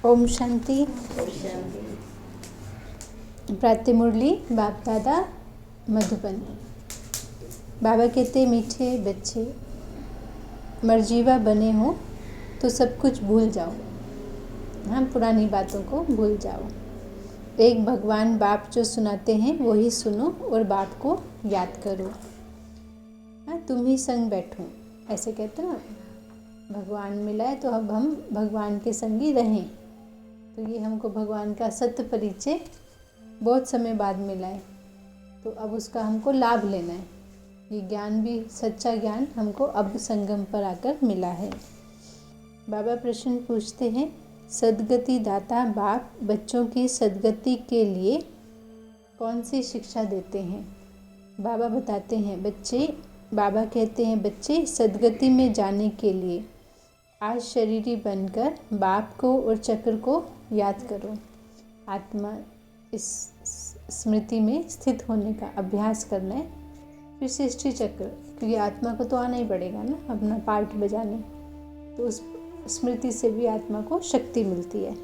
ओम शांति। प्रातः मुरली बाप दादा मधुबन। बाबा कहते मीठे बच्चे मर्जीवा बने हो तो सब कुछ भूल जाओ। हाँ, पुरानी बातों को भूल जाओ। एक भगवान बाप जो सुनाते हैं वही सुनो और बाप को याद करो। हाँ, तुम ही संग बैठो, ऐसे कहते ना। भगवान मिला है तो अब हम भगवान के संग ही रहें। तो ये हमको भगवान का सत्य परिचय बहुत समय बाद मिला है, तो अब उसका हमको लाभ लेना है। ये ज्ञान भी, सच्चा ज्ञान हमको अब संगम पर आकर मिला है। बाबा प्रश्न पूछते हैं, सद्गति दाता बाप बच्चों की सद्गति के लिए कौन सी शिक्षा देते हैं? बाबा बताते हैं, बाबा कहते हैं बच्चे सद्गति में जाने के लिए आज शरीरी बनकर बाप को और चक्र को याद करो। आत्मा इस स्मृति में स्थित होने का अभ्यास करना है। फिर सृष्टि चक्र, क्योंकि आत्मा को तो आना ही पड़ेगा ना अपना पार्ट बजाने, तो उस स्मृति से भी आत्मा को शक्ति मिलती है।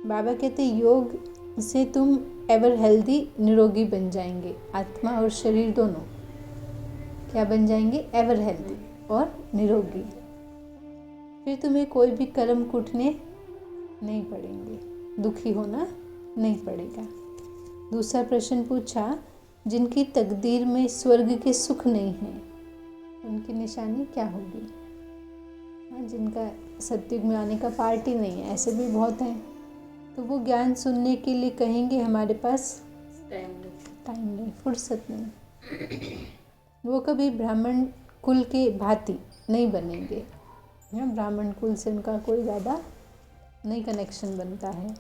बाबा कहते योग से तुम एवर हेल्दी, निरोगी बन जाएंगे। आत्मा और शरीर दोनों क्या बन जाएंगे? एवर हेल्दी और निरोगी। फिर तुम्हें कोई भी कर्म कुटने नहीं पड़ेंगे, दुखी होना नहीं पड़ेगा। दूसरा प्रश्न पूछा, जिनकी तकदीर में स्वर्ग के सुख नहीं है उनकी निशानी क्या होगी? हाँ, जिनका सत्युग में आने का पार्ट ही नहीं है, ऐसे भी बहुत हैं। तो वो ज्ञान सुनने के लिए कहेंगे हमारे पास टाइम नहीं, फुर्सत नहीं। वो कभी ब्राह्मण कुल के भांति नहीं बनेंगे। ब्राह्मण कुल से उनका कोई ज़्यादा नहीं कनेक्शन बनता है।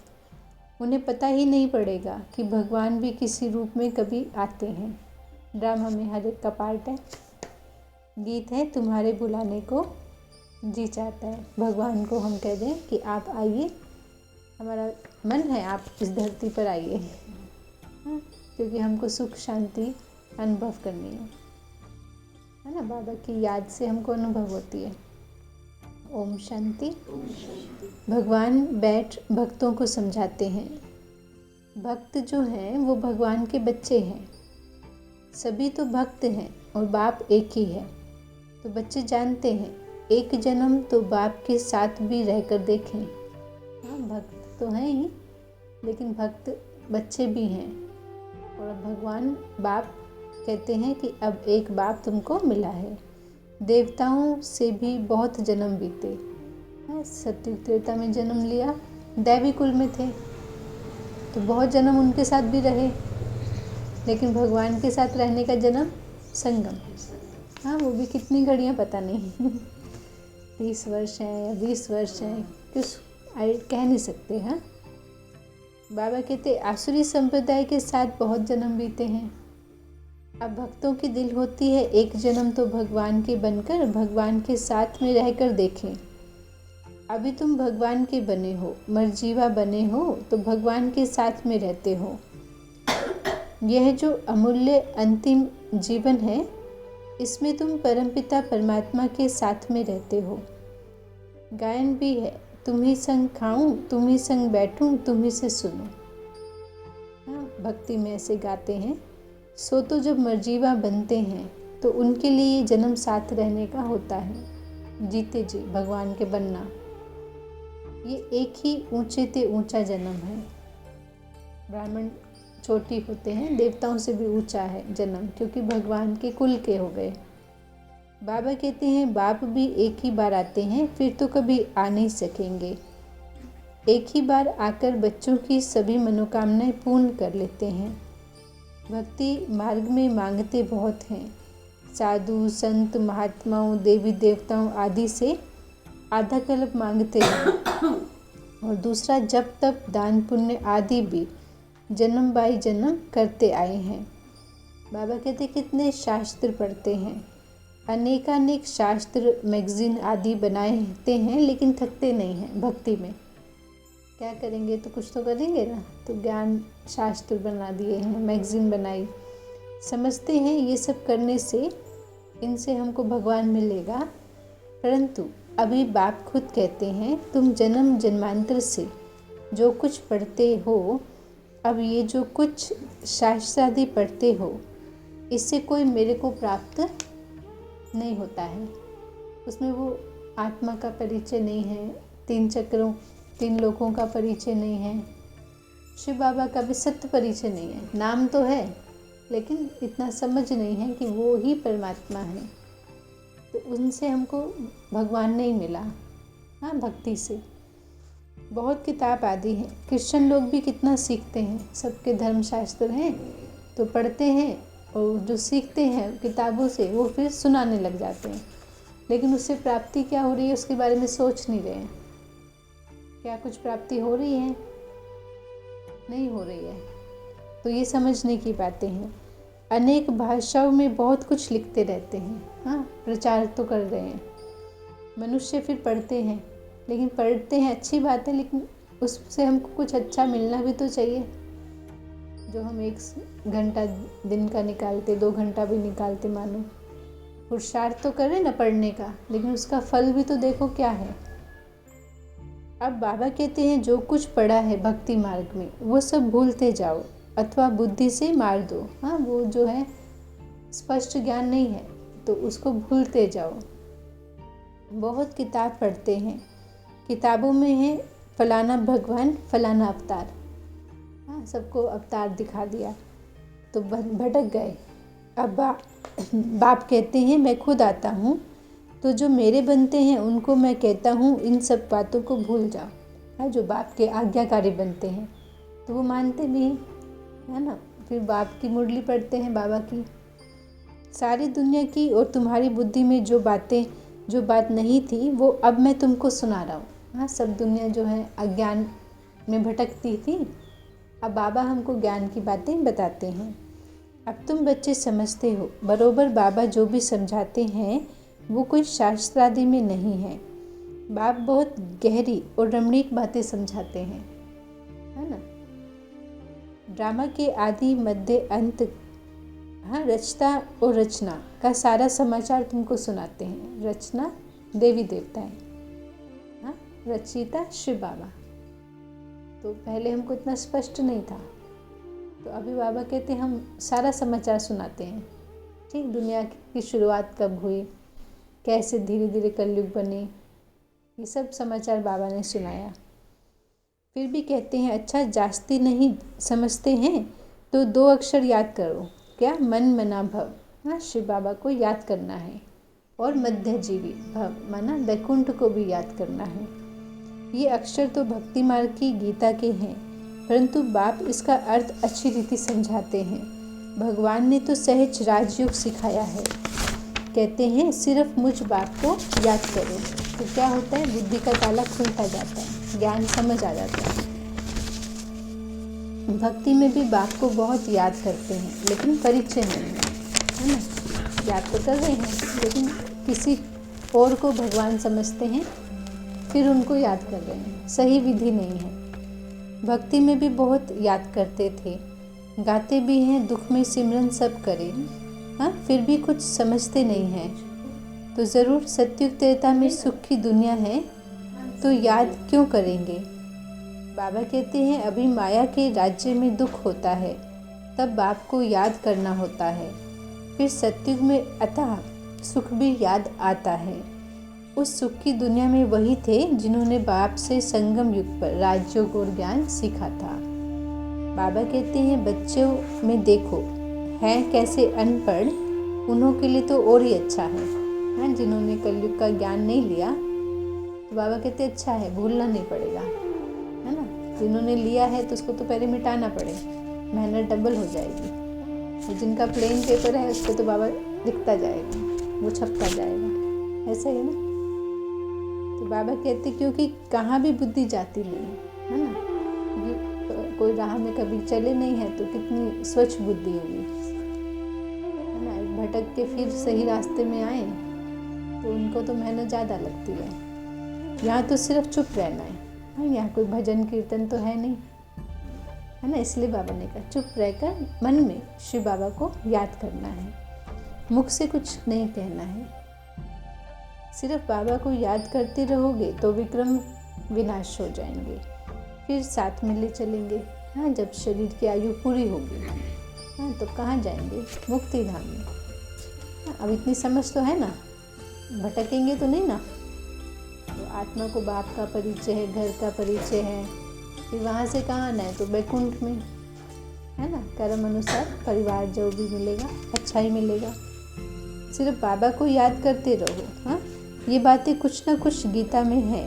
उन्हें पता ही नहीं पड़ेगा कि भगवान भी किसी रूप में कभी आते हैं। ड्रामा में हर एक का पार्ट है। गीत है, तुम्हारे बुलाने को जी चाहता है। भगवान को हम कह दें कि आप आइए, हमारा मन है आप इस धरती पर आइए, क्योंकि हमको सुख शांति अनुभव करनी है ना। बाबा की याद से हमको अनुभव होती है। ओम शांति। भगवान बैठ भक्तों को समझाते हैं। भक्त जो हैं वो भगवान के बच्चे हैं। सभी तो भक्त हैं और बाप एक ही है। तो बच्चे जानते हैं एक जन्म तो बाप के साथ भी रहकर देखें। हाँ, भक्त तो हैं ही, लेकिन भक्त बच्चे भी हैं। और भगवान बाप कहते हैं कि अब एक बाप तुमको मिला है। देवताओं से भी बहुत जन्म बीते। सत्युग त्रेता में जन्म लिया, दैवी कुल में थे तो बहुत जन्म उनके साथ भी रहे, लेकिन भगवान के साथ रहने का जन्म संगम। हाँ, वो भी कितनी घड़ियाँ पता नहीं 30 वर्ष हैं या 20 वर्ष हैं, कुछ कह नहीं सकते। हाँ, बाबा कहते आसुरी संप्रदाय के साथ बहुत जन्म बीते हैं। अब भक्तों की दिल होती है एक जन्म तो भगवान के बनकर भगवान के साथ में रहकर देखें। अभी तुम भगवान के बने हो, मर्जीवा बने हो तो भगवान के साथ में रहते हो। यह जो अमूल्य अंतिम जीवन है, इसमें तुम परमपिता परमात्मा के साथ में रहते हो। गायन भी है, तुम ही संग खाऊं, तुम ही संग बैठूं, तुम ही से सुनो। हाँ, भक्ति में ऐसे गाते हैं। सो तो जब मर्जीवा बनते हैं तो उनके लिए ये जन्म साथ रहने का होता है। जीते जी भगवान के बनना, ये एक ही ऊंचे ते ऊंचा जन्म है। ब्राह्मण छोटी होते हैं, देवताओं से भी ऊंचा है जन्म, क्योंकि भगवान के कुल के हो गए। बाबा कहते हैं बाप भी एक ही बार आते हैं, फिर तो कभी आ नहीं सकेंगे। एक ही बार आकर बच्चों की सभी मनोकामनाएं पूर्ण कर लेते हैं। भक्ति मार्ग में मांगते बहुत हैं। साधु संत महात्माओं देवी देवताओं आदि से आधा कल्प मांगते हैं, और दूसरा जप तप दान पुण्य आदि भी जन्म बाई जन्म करते आए हैं। बाबा कहते कितने शास्त्र पढ़ते हैं, अनेकानेक शास्त्र मैगजीन आदि बनाते हैं, लेकिन थकते नहीं हैं। भक्ति में क्या करेंगे, तो कुछ तो करेंगे ना। तो ज्ञान शास्त्र बना दिए हैं, मैगजीन बनाई, समझते हैं ये सब करने से इनसे हमको भगवान मिलेगा। परंतु अभी बाप खुद कहते हैं तुम जन्म जन्मांतर से जो कुछ पढ़ते हो, अब ये जो कुछ शास्त्रादि पढ़ते हो, इससे कोई मेरे को प्राप्त नहीं होता है। उसमें वो आत्मा का परिचय नहीं है, 3 चक्रों 3 लोकों का परिचय नहीं है, शिव बाबा का भी सत्य परिचय नहीं है। नाम तो है लेकिन इतना समझ नहीं है कि वो ही परमात्मा है। तो उनसे हमको भगवान नहीं मिला। हाँ, भक्ति से बहुत किताब आदि है। क्रिश्चियन लोग भी कितना सीखते हैं, सबके धर्मशास्त्र हैं तो पढ़ते हैं, और जो सीखते हैं किताबों से वो फिर सुनाने लग जाते हैं, लेकिन उससे प्राप्ति क्या हो रही है उसके बारे में सोच नहीं रहे हैं। क्या कुछ प्राप्ति हो रही है? नहीं हो रही है। तो ये समझने की बातें हैं। अनेक भाषाओं में बहुत कुछ लिखते रहते हैं। हाँ, प्रचार तो कर रहे हैं। मनुष्य फिर पढ़ते हैं, लेकिन पढ़ते हैं अच्छी बात है, लेकिन उससे हमको कुछ अच्छा मिलना भी तो चाहिए। जो हम 1 घंटा दिन का निकालते, 2 घंटा भी निकालते, मानो पुरुषार्थ तो करें ना पढ़ने का, लेकिन उसका फल भी तो देखो क्या है। अब बाबा कहते हैं जो कुछ पढ़ा है भक्ति मार्ग में वो सब भूलते जाओ अथवा बुद्धि से मार दो। हाँ, वो जो है स्पष्ट ज्ञान नहीं है तो उसको भूलते जाओ। बहुत किताब पढ़ते हैं, किताबों में है फलाना भगवान फलाना अवतार। हाँ, सबको अवतार दिखा दिया तो भटक गए। अब बाप कहते हैं मैं खुद आता हूँ, तो जो मेरे बनते हैं उनको मैं कहता हूँ इन सब बातों को भूल जाओ। हाँ, जो बाप के आज्ञाकारी बनते हैं तो वो मानते भी हैं, है ना। फिर बाप की मुरली पढ़ते हैं बाबा की, सारी दुनिया की और तुम्हारी बुद्धि में जो बात नहीं थी वो अब मैं तुमको सुना रहा हूँ। हाँ, सब दुनिया जो है अज्ञान में भटकती थी, अब बाबा हमको ज्ञान की बातें बताते हैं। अब तुम बच्चे समझते हो, बरोबर बाबा जो भी समझाते हैं वो कोई शास्त्रादि में नहीं है। बाप बहुत गहरी और रमणीक बातें समझाते हैं, है ना। ड्रामा के आदि मध्य अंत, हाँ, रचता और रचना का सारा समाचार तुमको सुनाते हैं। रचना देवी देवता है, हाँ, रचयिता शिव बाबा। तो पहले हमको इतना स्पष्ट नहीं था, तो अभी बाबा कहते हैं हम सारा समाचार सुनाते हैं। ठीक, दुनिया की शुरुआत कब हुई, कैसे धीरे धीरे कलयुग बने, ये सब समाचार बाबा ने सुनाया। फिर भी कहते हैं अच्छा जास्ती नहीं समझते हैं तो 2 अक्षर याद करो। क्या? मन मना भव। हाँ, शिव बाबा को याद करना है, और मध्य जीवी भव माना वैकुंठ को भी याद करना है। ये अक्षर तो भक्ति मार्ग की गीता के हैं, परंतु बाप इसका अर्थ अच्छी रीति समझाते हैं। भगवान ने तो सहज राजयोग सिखाया है। कहते हैं सिर्फ मुझ बाप को याद करो, तो क्या होता है, बुद्धि का ताला खुलता जाता है, ज्ञान समझ आ जाता है। भक्ति में भी बाप को बहुत याद करते हैं, लेकिन परिचय नहीं है ना। याद तो कर रहे हैं लेकिन किसी और को भगवान समझते हैं, फिर उनको याद कर रहे हैं, सही विधि नहीं है। भक्ति में भी बहुत याद करते थे, गाते भी हैं दुख में सिमरन सब करें, हाँ, फिर भी कुछ समझते नहीं हैं। तो ज़रूर सत्युग त्रेता में सुख की दुनिया है, तो याद क्यों करेंगे। बाबा कहते हैं अभी माया के राज्य में दुख होता है, तब बाप को याद करना होता है। फिर सत्युग में अतः सुख भी याद आता है। उस सुख की दुनिया में वही थे जिन्होंने बाप से संगम युग पर राजयोग और ज्ञान सीखा था। बाबा कहते हैं बच्चों में देखो हैं कैसे अनपढ़, उन्हों के लिए तो और ही अच्छा है। हाँ, जिन्होंने कलयुग का ज्ञान नहीं लिया तो बाबा कहते अच्छा है, भूलना नहीं पड़ेगा, है ना। जिन्होंने लिया है तो उसको तो पहले मिटाना पड़े, मेहनत डबल हो जाएगी। और जिनका प्लेन पेपर है उसको तो बाबा लिखता जाएगा, वो छपता जाएगा, ऐसा ही ना। तो बाबा कहते क्योंकि कहाँ भी बुद्धि जाती नहीं है ना। ये कोई राह में कभी चले नहीं है तो कितनी स्वच्छ बुद्धि होगी, है ना। भटक के फिर सही रास्ते में आए तो उनको तो मेहनत ज़्यादा लगती है। यहाँ तो सिर्फ चुप रहना है, हाँ, यहाँ कोई भजन कीर्तन तो है नहीं, है ना। इसलिए बाबा ने कहा चुप रहकर मन में शिव बाबा को याद करना है, मुख से कुछ नहीं कहना है। सिर्फ बाबा को याद करते रहोगे तो विक्रम विनाश हो जाएंगे। फिर साथ में ले चलेंगे। हाँ, जब शरीर की आयु पूरी होगी, हाँ, तो कहाँ जाएंगे? मुक्ति धाम में। हाँ, अब इतनी समझ तो है ना, भटकेंगे तो नहीं ना। तो आत्मा को बाप का परिचय है, घर का परिचय है, फिर वहाँ से कहाँ आना है? तो बैकुंठ में, है ना। कर्म अनुसार परिवार जो भी मिलेगा अच्छा ही मिलेगा। सिर्फ बाबा को याद करते रहो। हाँ, ये बातें कुछ ना कुछ गीता में है।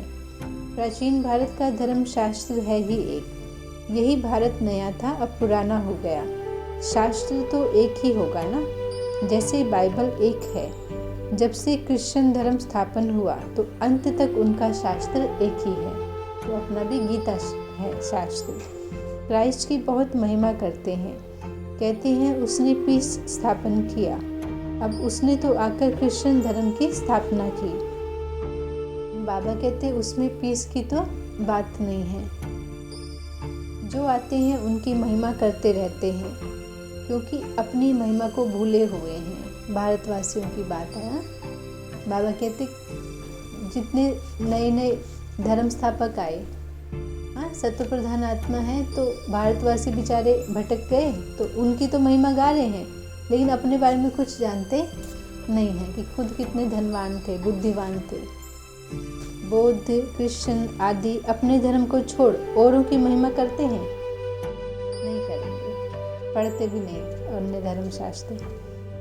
प्राचीन भारत का धर्म शास्त्र है ही एक। यही भारत नया था, अब पुराना हो गया। शास्त्र तो एक ही होगा ना, जैसे बाइबल एक है। जब से क्रिश्चियन धर्म स्थापन हुआ तो अंत तक उनका शास्त्र एक ही है। तो अपना भी गीता है शास्त्र। क्राइस्ट की बहुत महिमा करते हैं, कहते हैं उसने पीस स्थापन किया। अब उसने तो आकर क्रिश्चियन धर्म की स्थापना की। बाबा कहते उसमें पीस की तो बात नहीं है। जो आते हैं उनकी महिमा करते रहते हैं, क्योंकि अपनी महिमा को भूले हुए हैं। भारतवासियों की बात है। बाबा कहते जितने नए नए धर्म स्थापक आए, हाँ, सत्व प्रधान आत्मा है, तो भारतवासी बेचारे भटक गए, तो उनकी तो महिमा गा रहे हैं, लेकिन अपने बारे में कुछ जानते नहीं हैं कि खुद कितने धनवान थे, बुद्धिमान थे। बौद्ध, क्रिश्चियन आदि अपने धर्म को छोड़ औरों की महिमा करते हैं? नहीं करेंगे, पढ़ते भी नहीं अन्य धर्म शास्त्र।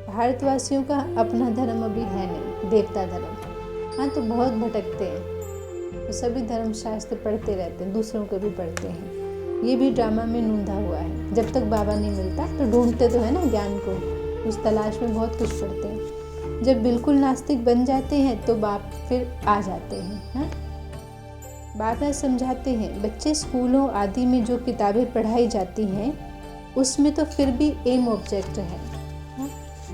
भारतवासियों का अपना धर्म अभी है नहीं, देवता धर्म। हाँ, तो बहुत भटकते हैं, तो सभी धर्म शास्त्र पढ़ते रहते हैं, दूसरों को भी पढ़ते हैं। ये भी ड्रामा में नूंधा हुआ है। जब तक बाबा नहीं मिलता तो ढूंढते तो है ना ज्ञान को, उस तलाश में बहुत कुछ पढ़ते हैं। जब बिल्कुल नास्तिक बन जाते हैं तो बाप फिर आ जाते हैं। हाँ, बाबा समझाते हैं बच्चे स्कूलों आदि में जो किताबें पढ़ाई जाती हैं उसमें तो फिर भी एम ऑब्जेक्ट है।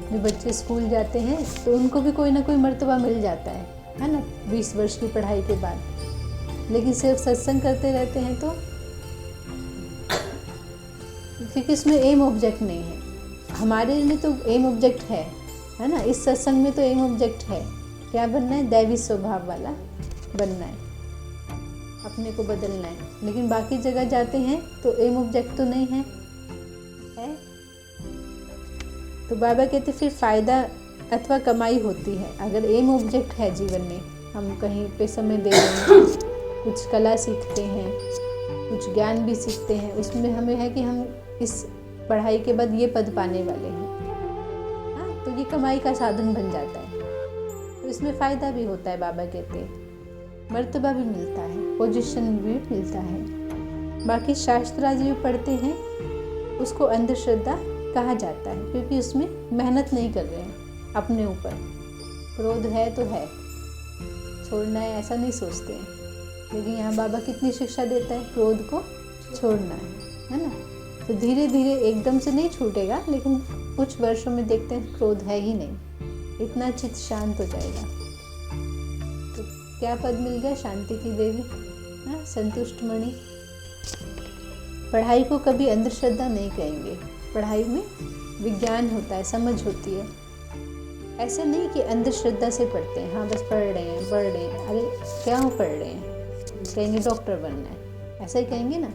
जो बच्चे स्कूल जाते हैं तो उनको भी कोई ना कोई मर्तबा मिल जाता है ना, 20 वर्ष की पढ़ाई के बाद। लेकिन सिर्फ सत्संग करते रहते हैं तो, क्योंकि इसमें एम ऑब्जेक्ट नहीं है। हमारे में तो एम ऑब्जेक्ट है ना। इस सत्संग में तो एम ऑब्जेक्ट है। क्या बनना है? दैवी स्वभाव वाला बनना है, अपने को बदलना है। लेकिन बाकी जगह जाते हैं तो एम ऑब्जेक्ट तो नहीं है। तो बाबा कहते फिर फ़ायदा अथवा कमाई होती है अगर एम ऑब्जेक्ट है जीवन में। हम कहीं पे समय दे रहे हैं, कुछ कला सीखते हैं, कुछ ज्ञान भी सीखते हैं, उसमें हमें है कि हम इस पढ़ाई के बाद ये पद पाने वाले हैं। हाँ, तो ये कमाई का साधन बन जाता है, तो इसमें फ़ायदा भी होता है। बाबा कहते हैं मर्तबा भी मिलता है, पोजीशन भी मिलता है। बाकी शास्त्र आज भी पढ़ते हैं, उसको अंधश्रद्धा कहा जाता है, क्योंकि उसमें मेहनत नहीं कर रहे हैं अपने ऊपर। क्रोध है तो है, छोड़ना है ऐसा नहीं सोचते हैं। लेकिन यहाँ बाबा कितनी शिक्षा देता है, क्रोध को छोड़ना है ना। तो धीरे धीरे एकदम से नहीं छूटेगा, लेकिन कुछ वर्षों में देखते हैं क्रोध है ही नहीं, इतना चित्त शांत हो जाएगा। तो क्या पद मिल गया? शांति की देवी, हाँ, संतुष्ट मणि। पढ़ाई को कभी अंधश्रद्धा नहीं कहेंगे। पढ़ाई में विज्ञान होता है, समझ होती है। ऐसे नहीं कि अंधश्रद्धा से पढ़ते हैं, हाँ बस पढ़ रहे हैं। अरे क्या हो पढ़ रहे हैं? कहेंगे डॉक्टर बनना है, ऐसा ही कहेंगे ना,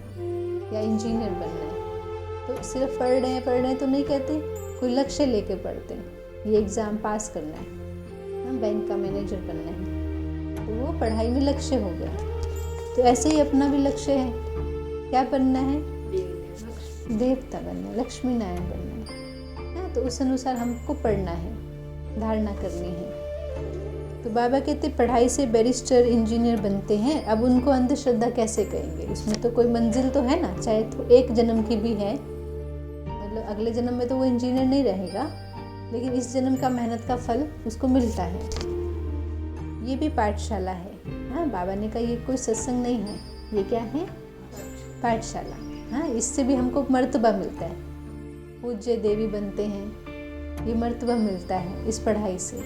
या इंजीनियर बनना है। तो सिर्फ पढ़ रहे हैं तो नहीं कहते, कोई लक्ष्य लेके पढ़ते हैं। ये एग्ज़ाम पास करना है, हाँ, बैंक का मैनेजर बनना है, तो वो पढ़ाई में लक्ष्य हो गया। तो ऐसे ही अपना भी लक्ष्य है, क्या बनना है? देवता बनना है, लक्ष्मी नारायण बनना है। तो उस अनुसार हमको पढ़ना है, धारणा करनी है। तो बाबा कहते पढ़ाई से बैरिस्टर इंजीनियर बनते हैं, अब उनको अंधश्रद्धा कैसे कहेंगे? उसमें तो कोई मंजिल तो है ना, चाहे तो एक जन्म की भी है, मतलब अगले जन्म में तो वो इंजीनियर नहीं रहेगा, लेकिन इस जन्म का मेहनत का फल उसको मिलता है। ये भी पाठशाला है। हाँ, बाबा ने कहा ये कोई सत्संग नहीं है, ये क्या है? पाठशाला। हाँ, इससे भी हमको मर्तबा मिलता है, पूज्य देवी बनते हैं, ये मर्तबा मिलता है इस पढ़ाई से।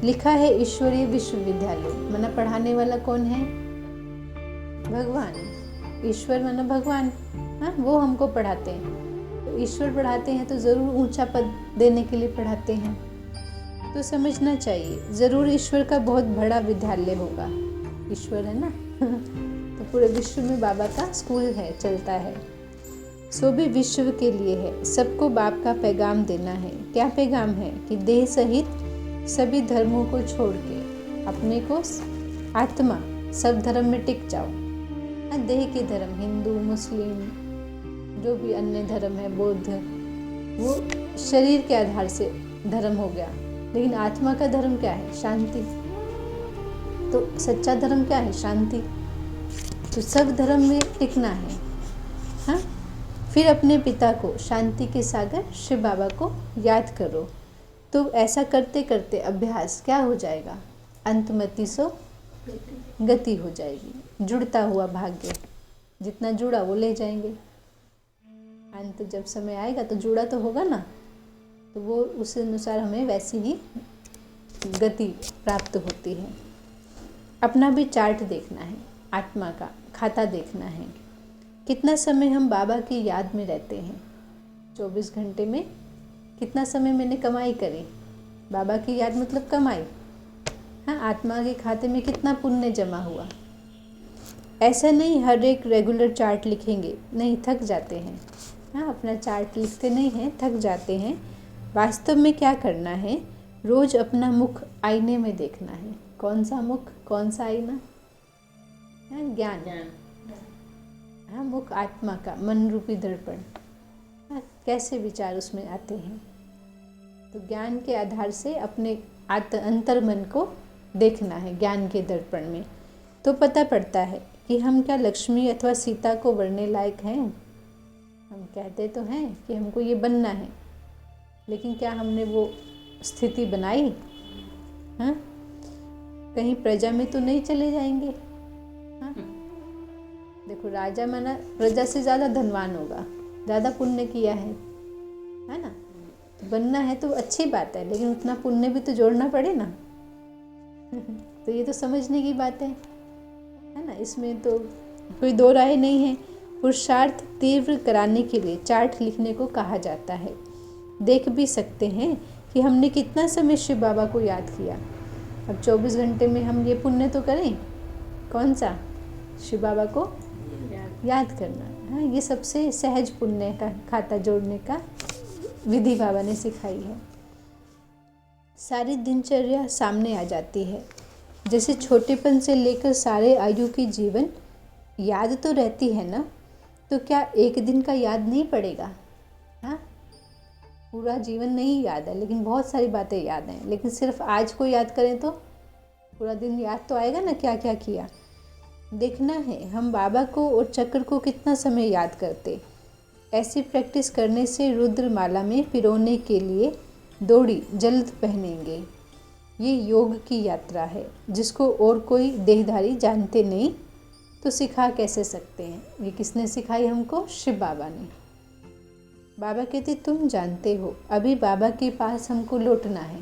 लिखा है ईश्वरीय विश्वविद्यालय, माना पढ़ाने वाला कौन है? भगवान। ईश्वर माना भगवान, हाँ, वो हमको पढ़ाते हैं। तो ईश्वर पढ़ाते हैं तो ज़रूर ऊंचा पद देने के लिए पढ़ाते हैं। तो समझना चाहिए, ज़रूर ईश्वर का बहुत बड़ा विद्यालय होगा। ईश्वर है ना तो पूरे विश्व में बाबा का स्कूल है, चलता है। सो भी विश्व के लिए है, सबको बाप का पैगाम देना है। क्या पैगाम है? कि देह सहित सभी धर्मों को छोड़ के अपने को आत्मा सब धर्म में टिक जाओ। देह के धर्म, हिंदू, मुस्लिम, जो भी अन्य धर्म है, बौद्ध, वो शरीर के आधार से धर्म हो गया। लेकिन आत्मा का धर्म क्या है? शांति। तो सच्चा धर्म क्या है? शांति। तो सब धर्म में टिकना है। हाँ, फिर अपने पिता को, शांति के सागर शिव बाबा को याद करो। तो ऐसा करते करते अभ्यास क्या हो जाएगा? अंतमति सो गति हो जाएगी। जुड़ता हुआ भाग्य, जितना जुड़ा वो ले जाएंगे। अंत जब समय आएगा तो जुड़ा तो होगा ना, तो वो उस अनुसार हमें वैसी ही गति प्राप्त होती है। अपना भी चार्ट देखना है, आत्मा का खाता देखना है। कितना समय हम बाबा की याद में रहते हैं? 24 घंटे में कितना समय मैंने कमाई करी? बाबा की याद मतलब कमाई। हाँ, आत्मा के खाते में कितना पुण्य जमा हुआ? ऐसा नहीं हर एक रेगुलर चार्ट लिखेंगे, नहीं, थक जाते हैं। हाँ, अपना चार्ट लिखते नहीं हैं, थक जाते हैं। वास्तव में क्या करना है? रोज अपना मुख आईने में देखना है। कौन सा मुख, कौन सा आईना? ज्ञान। हाँ, मुख आत्मा का, मन रूपी दर्पण। हाँ, कैसे विचार उसमें आते हैं? तो ज्ञान के आधार से अपने अंतर मन को देखना है ज्ञान के दर्पण में। तो पता पड़ता है कि हम क्या लक्ष्मी अथवा सीता को वरने लायक हैं। हम कहते तो हैं कि हमको ये बनना है, लेकिन क्या हमने वो स्थिति बनाई? हाँ, कहीं प्रजा में तो नहीं चले जाएंगे। हाँ, देखो, राजा माना प्रजा से ज़्यादा धनवान होगा, ज़्यादा पुण्य किया है ना। तो बनना है तो अच्छी बात है, लेकिन उतना पुण्य भी तो जोड़ना पड़े ना। तो ये तो समझने की बात है ना। इसमें तो कोई दो राय नहीं है। पुरुषार्थ तीव्र कराने के लिए चार्ट लिखने को कहा जाता है। देख भी सकते हैं कि हमने कितना समय शिव बाबा को याद किया। अब 24 घंटे में हम ये पुण्य तो करें। कौन सा? शिव बाबा को याद करना। हाँ, ये सबसे सहज पुण्य का खाता जोड़ने का विधि बाबा ने सिखाई है। सारी दिनचर्या सामने आ जाती है। जैसे छोटेपन से लेकर सारे आयु की जीवन याद तो रहती है ना, तो क्या एक दिन का याद नहीं पड़ेगा? हाँ, पूरा जीवन नहीं याद है, लेकिन बहुत सारी बातें याद हैं। लेकिन सिर्फ आज को याद करें तो पूरा दिन याद तो आएगा ना, क्या क्या किया। देखना है हम बाबा को और चक्र को कितना समय याद करते। ऐसी प्रैक्टिस करने से रुद्र माला में पिरोने के लिए दौड़ी जल्द पहनेंगे। ये योग की यात्रा है, जिसको और कोई देहधारी जानते नहीं तो सिखा कैसे सकते हैं। ये किसने सिखाई हमको? शिव बाबा ने। बाबा कहते तुम जानते हो, अभी बाबा के पास हमको लौटना है।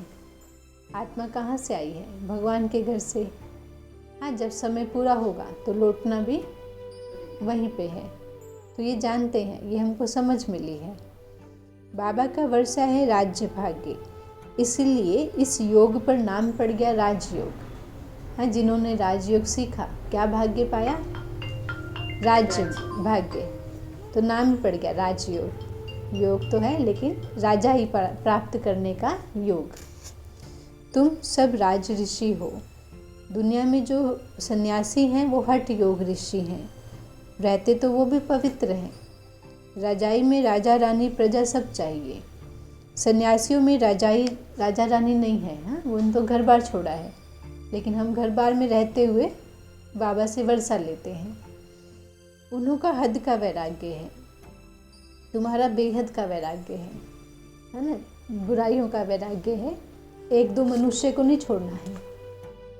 आत्मा कहाँ से आई है? भगवान के घर से। हाँ, जब समय पूरा होगा तो लौटना भी वहीं पे है। तो ये जानते हैं, ये हमको समझ मिली है। बाबा का वर्षा है राज्य भाग्य, इसीलिए इस योग पर नाम पड़ गया राजयोग। हाँ, जिन्होंने राजयोग सीखा क्या भाग्य पाया? राज्य भाग्य। तो नाम पड़ गया राजयोग। योग तो है, लेकिन राजा ही प्राप्त करने का योग। तुम सब राज ऋषि हो। दुनिया में जो सन्यासी हैं वो हठ योग ऋषि हैं। रहते तो वो भी पवित्र हैं। राजाई में राजा रानी प्रजा सब चाहिए। सन्यासियों में राजा रानी नहीं है। हाँ, वो तो घर बार छोड़ा है, लेकिन हम घर बार में रहते हुए बाबा से वर्षा लेते हैं। उन्हों का हद का वैराग्य है, तुम्हारा बेहद का वैराग्य है ना। बुराइयों का वैराग्य है। एक दो मनुष्य को नहीं छोड़ना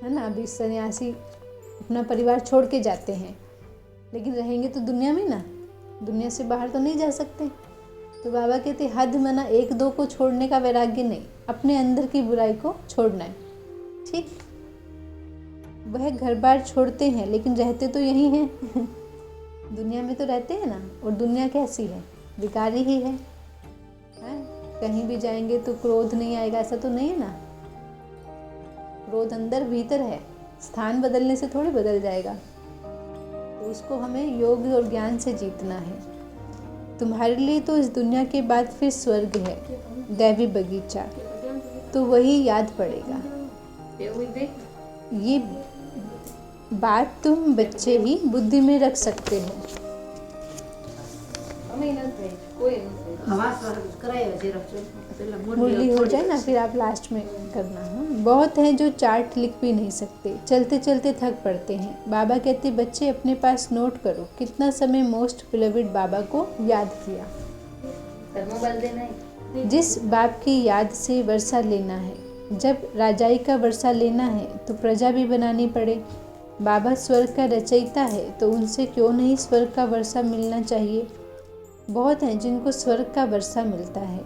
है ना। अभी सन्यासी अपना परिवार छोड़ के जाते हैं, लेकिन रहेंगे तो दुनिया में ना, दुनिया से बाहर तो नहीं जा सकते। तो बाबा कहते हद मना एक दो को छोड़ने का वैराग्य नहीं, अपने अंदर की बुराई को छोड़ना है। ठीक, वह घर बार छोड़ते हैं लेकिन रहते तो यही हैं। दुनिया में तो रहते हैं ना। और दुनिया कैसी है? विकारी ही है। कहीं भी जाएंगे तो क्रोध नहीं आएगा, ऐसा तो नहीं है ना। क्रोध अंदर भीतर है, स्थान बदलने से थोड़ी बदल जाएगा। तो उसको हमें योग और ज्ञान से जीतना है। तुम्हारे लिए तो इस दुनिया के बाद फिर स्वर्ग है, दैवी बगीचा, तो वही याद पड़ेगा। ये बात तुम बच्चे ही बुद्धि में रख सकते हो। मुरली हो जाए ना, फिर आप लास्ट में करना है। बहुत हैं जो चार्ट लिख भी नहीं सकते, चलते चलते थक पड़ते हैं। बाबा कहते बच्चे अपने पास नोट करो कितना समय मोस्ट बिलविड बाबा को याद किया। जिस बाप की याद से वर्षा लेना है, जब राजाई का वर्षा लेना है तो प्रजा भी बनानी पड़े। बाबा स्वर्ग का रचयिता है तो उनसे क्यों नहीं स्वर्ग का वर्षा मिलना चाहिए। बहुत हैं जिनको स्वर्ग का वर्षा मिलता है,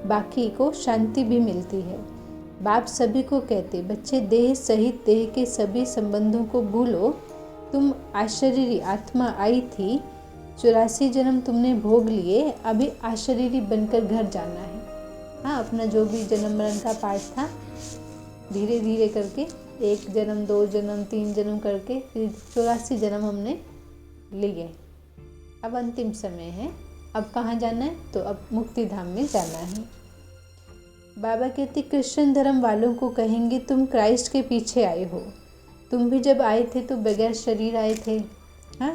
बाकी को शांति भी मिलती है। बाप सभी को कहते बच्चे देह सहित देह के सभी संबंधों को भूलो। तुम आशरीरी आत्मा आई थी, 84 जन्म तुमने भोग लिए, अभी आशरीरी बनकर घर जाना है। हाँ, अपना जो भी जन्म मरण का पाठ था धीरे धीरे करके 1 जन्म 2 जन्म 3 जन्म करके फिर 84 जन्म हमने लिए। अब अंतिम समय है, अब कहाँ जाना है, तो अब मुक्ति धाम में जाना है। बाबा कहते क्रिश्चियन धर्म वालों को कहेंगे तुम क्राइस्ट के पीछे आए हो। तुम भी जब आए थे तो बगैर शरीर आए थे। हाँ,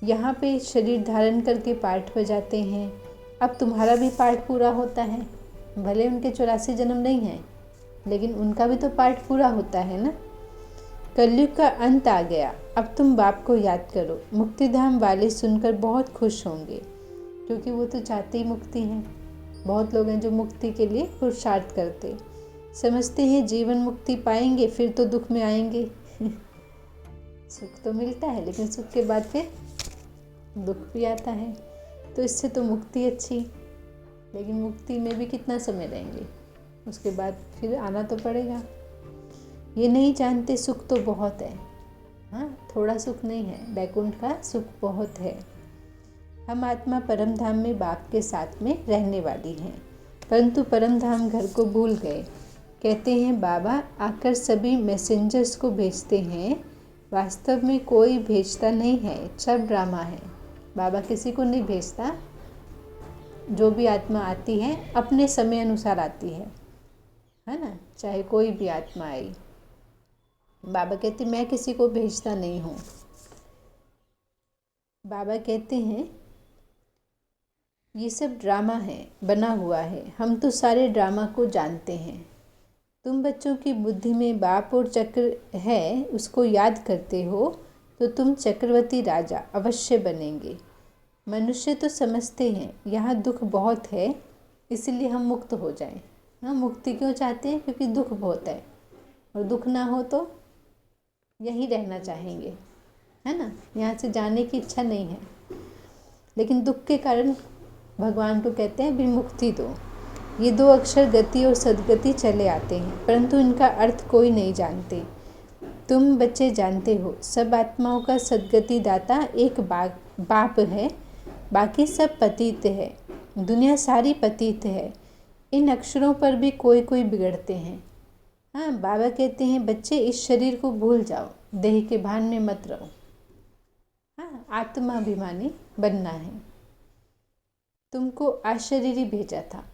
यहाँ पे शरीर धारण करके पाठ बजाते हैं। अब तुम्हारा भी पाठ पूरा होता है। भले उनके 84 जन्म नहीं हैं, लेकिन उनका भी तो पाठ पूरा होता है ना। कलयुग का अंत आ गया, अब तुम बाप को याद करो। मुक्तिधाम वाले सुनकर बहुत खुश होंगे, क्योंकि वो तो चाहते ही मुक्ति हैं। बहुत लोग हैं जो मुक्ति के लिए पुरुषार्थ करते, समझते हैं जीवन मुक्ति पाएंगे फिर तो दुख में आएंगे। सुख तो मिलता है, लेकिन सुख के बाद फिर दुख भी आता है, तो इससे तो मुक्ति अच्छी। लेकिन मुक्ति में भी कितना समय रहेंगे, उसके बाद फिर आना तो पड़ेगा। ये नहीं जानते सुख तो बहुत है। हाँ, थोड़ा सुख नहीं है, वैकुंठ का सुख बहुत है। हम आत्मा परम धाम में बाप के साथ में रहने वाली हैं, परंतु परम धाम घर को भूल गए। कहते हैं बाबा आकर सभी मैसेंजर्स को भेजते हैं, वास्तव में कोई भेजता नहीं है, सब ड्रामा है। बाबा किसी को नहीं भेजता, जो भी आत्मा आती है अपने समय अनुसार आती है ना, चाहे कोई भी आत्मा आई। बाबा कहते मैं किसी को भेजता नहीं हूँ। बाबा कहते हैं ये सब ड्रामा है, बना हुआ है, हम तो सारे ड्रामा को जानते हैं। तुम बच्चों की बुद्धि में बाप और चक्र है, उसको याद करते हो तो तुम चक्रवर्ती राजा अवश्य बनेंगे। मनुष्य तो समझते हैं यहाँ दुख बहुत है, इसलिए हम मुक्त हो जाएं। हाँ, मुक्ति क्यों चाहते हैं, क्योंकि दुख बहुत है, और दुख ना हो तो यहीं रहना चाहेंगे, है ना। यहाँ से जाने की इच्छा नहीं है, लेकिन दुख के कारण भगवान को कहते हैं भी मुक्ति दो। ये 2 अक्षर गति और सद्गति चले आते हैं, परंतु इनका अर्थ कोई नहीं जानते। तुम बच्चे जानते हो सब आत्माओं का सद्गति दाता एक बाप है, बाकी सब पतित है। दुनिया सारी पतित है। इन अक्षरों पर भी कोई कोई बिगड़ते हैं। हाँ, बाबा कहते हैं बच्चे इस शरीर को भूल जाओ, देह के भान में मत रहो। हाँ, आत्माभिमानी बनना है। तुमको अशरीरी भेजा था,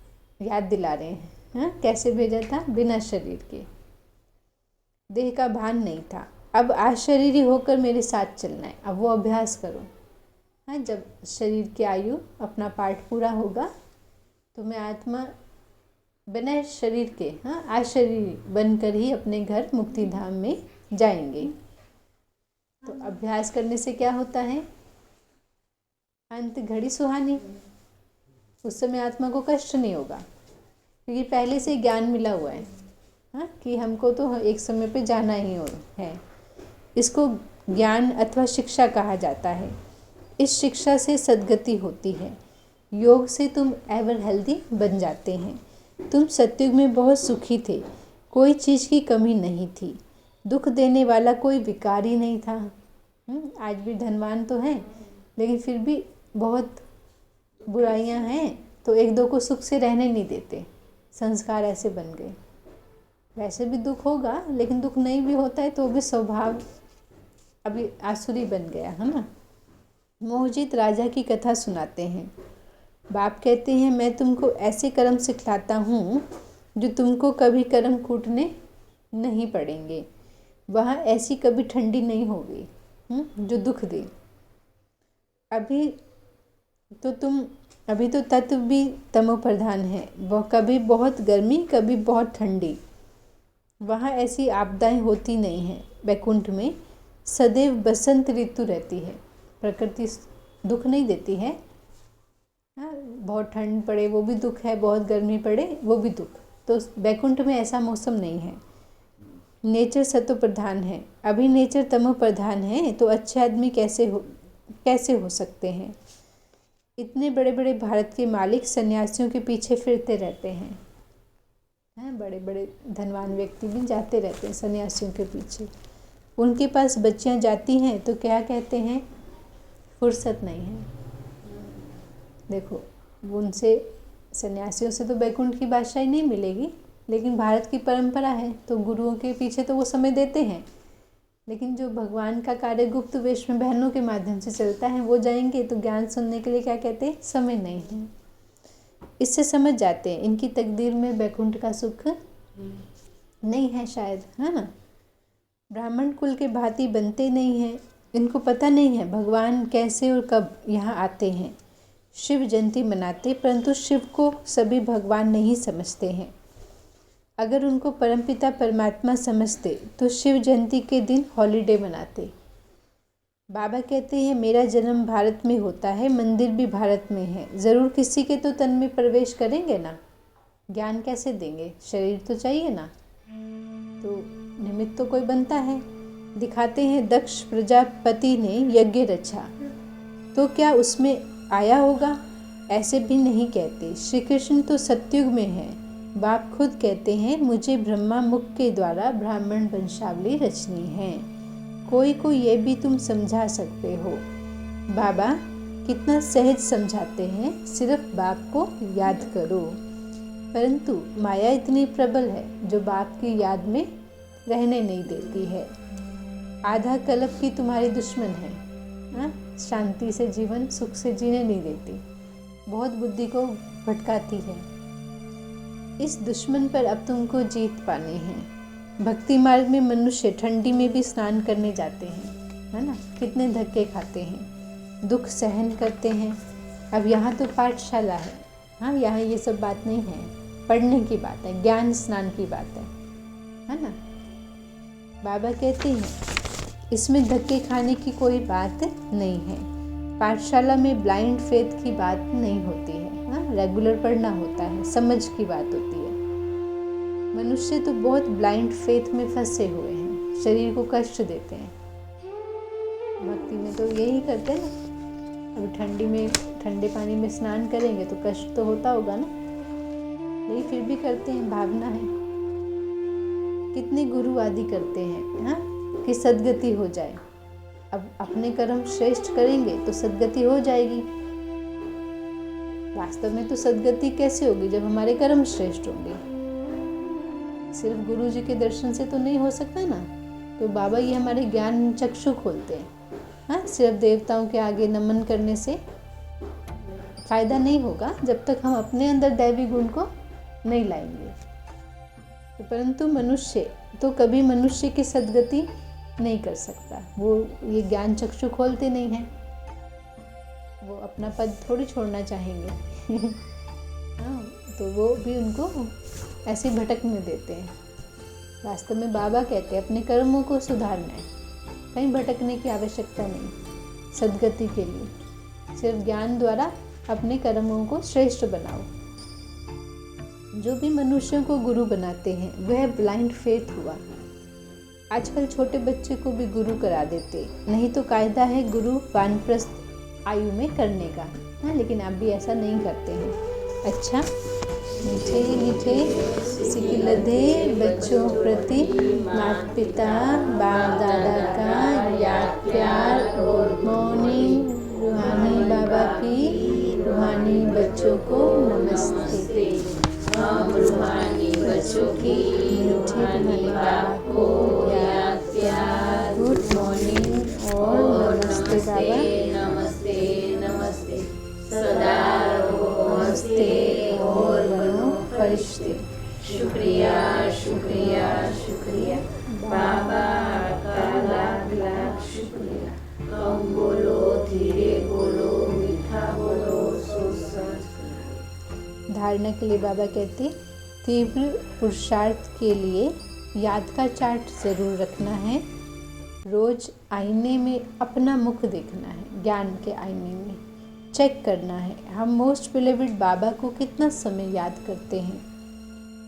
याद दिला रहे हैं। हाँ, कैसे भेजा था, बिना शरीर के, देह का भान नहीं था। अब अशरीरी होकर मेरे साथ चलना है, अब वो अभ्यास करो। हाँ, जब शरीर की आयु अपना पाठ पूरा होगा तो मैं आत्मा बिना शरीर के, हाँ, अशरीरी बनकर ही अपने घर मुक्ति धाम में जाएंगे। तो अभ्यास करने से क्या होता है, अंत घड़ी सुहानी। उस समय आत्मा को कष्ट नहीं होगा, क्योंकि पहले से ज्ञान मिला हुआ है। हाँ, कि हमको तो एक समय पे जाना ही है। इसको ज्ञान अथवा शिक्षा कहा जाता है। इस शिक्षा से सद्गति होती है। योग से तुम एवर हेल्दी बन जाते हैं। तुम सत्युग में बहुत सुखी थे, कोई चीज़ की कमी नहीं थी, दुख देने वाला कोई विकार ही नहीं था। आज भी धनवान तो हैं, लेकिन फिर भी बहुत बुराइयां हैं, तो एक दो को सुख से रहने नहीं देते। संस्कार ऐसे बन गए। वैसे भी दुख होगा, लेकिन दुख नहीं भी होता है तो भी स्वभाव अभी आसुरी बन गया है ना। मोहजित राजा की कथा सुनाते हैं। बाप कहते हैं मैं तुमको ऐसे कर्म सिखलाता हूँ जो तुमको कभी कर्म कूटने नहीं पड़ेंगे। वहाँ ऐसी कभी ठंडी नहीं होगी जो दुख दे। अभी तो तत्व भी तमो प्रधान है। वह कभी बहुत गर्मी कभी बहुत ठंडी। वहाँ ऐसी आपदाएं होती नहीं हैं। वैकुंठ में सदैव बसंत ऋतु रहती है। प्रकृति दुख नहीं देती है। बहुत ठंड पड़े वो भी दुख है, बहुत गर्मी पड़े वो भी दुख। तो वैकुंठ में ऐसा मौसम नहीं है। नेचर सत्व प्रधान है। अभी नेचर तमो प्रधान है तो अच्छे आदमी कैसे हो सकते हैं। इतने बड़े बड़े भारत के मालिक सन्यासियों के पीछे फिरते रहते हैं। बड़े बड़े धनवान व्यक्ति भी जाते रहते हैं सन्यासियों के पीछे। उनके पास बच्चियां जाती हैं तो क्या कहते हैं, फुर्सत नहीं है। देखो उनसे सन्यासियों से तो बैकुंठ की बादशाही नहीं मिलेगी, लेकिन भारत की परंपरा है तो गुरुओं के पीछे तो वो समय देते हैं। लेकिन जो भगवान का कार्य गुप्त वेश में बहनों के माध्यम से चलता है वो जाएंगे तो ज्ञान सुनने के लिए क्या कहते हैं, समय नहीं है। इससे समझ जाते हैं इनकी तकदीर में बैकुंठ का सुख नहीं है शायद, है ना। ब्राह्मण कुल के भांति बनते नहीं हैं। इनको पता नहीं है भगवान कैसे और कब यहाँ आते हैं। शिव जयंती मनाते, परंतु शिव को सभी भगवान नहीं समझते हैं। अगर उनको परमपिता परमात्मा समझते तो शिव जयंती के दिन हॉलीडे मनाते। बाबा कहते हैं मेरा जन्म भारत में होता है, मंदिर भी भारत में है। ज़रूर किसी के तो तन में प्रवेश करेंगे ना, ज्ञान कैसे देंगे, शरीर तो चाहिए ना। तो निमित्त तो कोई बनता है। दिखाते हैं दक्ष प्रजापति ने यज्ञ रचा तो क्या उसमें आया होगा, ऐसे भी नहीं कहते। श्री कृष्ण तो सतयुग में है। बाप खुद कहते हैं मुझे ब्रह्मा मुख के द्वारा ब्राह्मण वंशावली रचनी है। कोई को ये भी तुम समझा सकते हो। बाबा कितना सहज समझाते हैं, सिर्फ बाप को याद करो। परंतु माया इतनी प्रबल है जो बाप की याद में रहने नहीं देती है। आधा कल्प की तुम्हारी दुश्मन है, शांति से जीवन सुख से जीने नहीं देती, बहुत बुद्धि को भटकाती है। इस दुश्मन पर अब तुमको जीत पानी है। भक्ति मार्ग में मनुष्य ठंडी में भी स्नान करने जाते हैं, है ना। कितने धक्के खाते हैं, दुख सहन करते हैं। अब यहाँ तो पाठशाला है, यहाँ ये सब बात नहीं है, पढ़ने की बात है, ज्ञान स्नान की बात है ना। बाबा कहते हैं इसमें धक्के खाने की कोई बात नहीं है। पाठशाला में ब्लाइंड फेथ की बात नहीं होती है, रेगुलर पढ़ना होता है, समझ की बात होती है। मनुष्य तो बहुत ब्लाइंड फेथ में फंसे हुए हैं, शरीर को कष्ट देते हैं। भक्ति में तो यही करते हैं ना। अभी ठंडी में ठंडे पानी में स्नान करेंगे तो कष्ट तो होता होगा ना, यही फिर भी करते हैं, भावना है। कितने गुरु आदि करते हैं कि सद्गति हो जाए। अब अपने कर्म श्रेष्ठ करेंगे तो सद्गति हो जाएगी। वास्तव में तो सद्गति कैसे होगी, जब हमारे कर्म श्रेष्ठ होंगे। सिर्फ गुरु जी के दर्शन से तो नहीं हो सकता ना। तो बाबा ये हमारे ज्ञान चक्षु खोलते हैं। सिर्फ देवताओं के आगे नमन करने से फायदा नहीं होगा जब तक हम अपने अंदर दैवी गुण को नहीं लाएंगे। तो परंतु मनुष्य तो कभी मनुष्य की सद्गति नहीं कर सकता। वो ये ज्ञान चक्षु खोलते नहीं हैं, वो अपना पद थोड़ी छोड़ना चाहेंगे। तो वो भी उनको ऐसे भटकने देते हैं। वास्तव में बाबा कहते हैं अपने कर्मों को सुधारना है, कहीं भटकने की आवश्यकता नहीं। सद्गति के लिए सिर्फ ज्ञान द्वारा अपने कर्मों को श्रेष्ठ बनाओ। जो भी मनुष्यों को गुरु बनाते हैं वह ब्लाइंड फेथ हुआ। आजकल छोटे बच्चे को भी गुरु करा देते, नहीं तो कायदा है गुरु वानप्रस्थ आयु में करने का। लेकिन आप भी ऐसा नहीं करते हैं। अच्छा, मीठे मीठे सिखिलधे बच्चों प्रति माता पिता बाप दादा का याद प्यार। गुड मॉर्निंग रूहानी बाबा की रूहानी बच्चों को नमस्ते। हम रूहानी बच्चों की मीठे रूहानी बाबा को याद प्यार। Good morning. फरिश्ते। शुक्रिया शुक्रिया शुक्रिया बाबा, आपका लाख लाख शुक्रिया। कम बोलो, धीरे बोलो, मीठा बोलो, सोच समझ कर। धारणा के लिए बाबा कहते, तीव्र पुरुषार्थ के लिए याद का चार्ट ज़रूर रखना है। रोज़ आईने में अपना मुख देखना है, ज्ञान के आईने में चेक करना है हम मोस्ट बिलीव्ड बाबा को कितना समय याद करते हैं।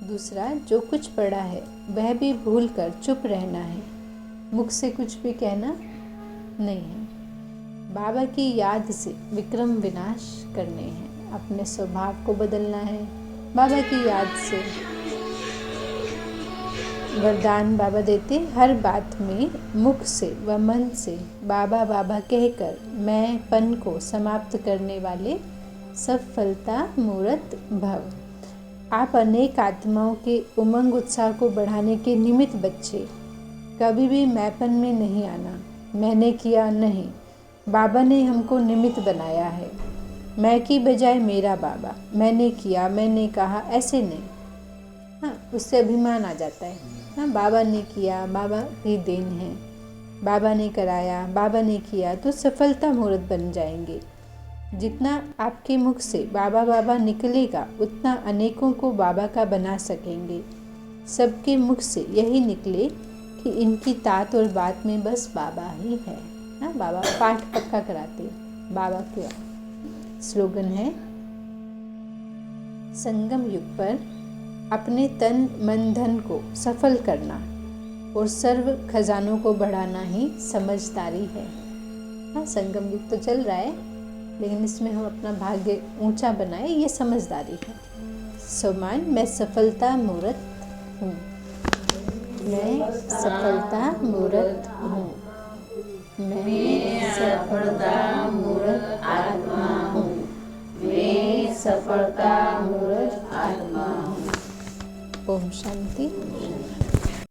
दूसरा, जो कुछ पढ़ा है वह भी भूल कर चुप रहना है, मुख से कुछ भी कहना नहीं है। बाबा की याद से विक्रम विनाश करने हैं, अपने स्वभाव को बदलना है बाबा की याद से। वरदान बाबा देते, हर बात में मुख से व मन से बाबा बाबा कहकर मैं पन को समाप्त करने वाले सफलता मूर्त भव। आप अनेक आत्माओं के उमंग उत्साह को बढ़ाने के निमित्त बच्चे, कभी भी मैंपन में नहीं आना। मैंने किया नहीं, बाबा ने हमको निमित्त बनाया है। मैं की बजाय मेरा बाबा, मैंने किया, मैंने कहा, ऐसे नहीं। हाँ, उससे अभिमान आ जाता है। हाँ, बाबा ने किया, बाबा की देन है, बाबा ने कराया, बाबा ने किया, तो सफलता मुहूर्त बन जाएंगे। जितना आपके मुख से बाबा बाबा निकलेगा उतना अनेकों को बाबा का बना सकेंगे। सबके मुख से यही निकले कि इनकी तात और बात में बस बाबा ही है। हाँ, बाबा पाठ पक्का कराते, बाबा क्या स्लोगन है, संगम युग पर अपने तन मन धन को सफल करना और सर्व खजानों को बढ़ाना ही समझदारी है। हाँ, संगम युग तो चल रहा है, लेकिन इसमें हम अपना भाग्य ऊंचा बनाए, ये समझदारी है। सोमान, मैं सफलता मूर्त हूँ, मैं सफलता मूर्त हूँ, मैं सफलता मूर्त आत्मा हूँ, मैं सफलता मूर्त आत्मा हूँ। ओम शांति।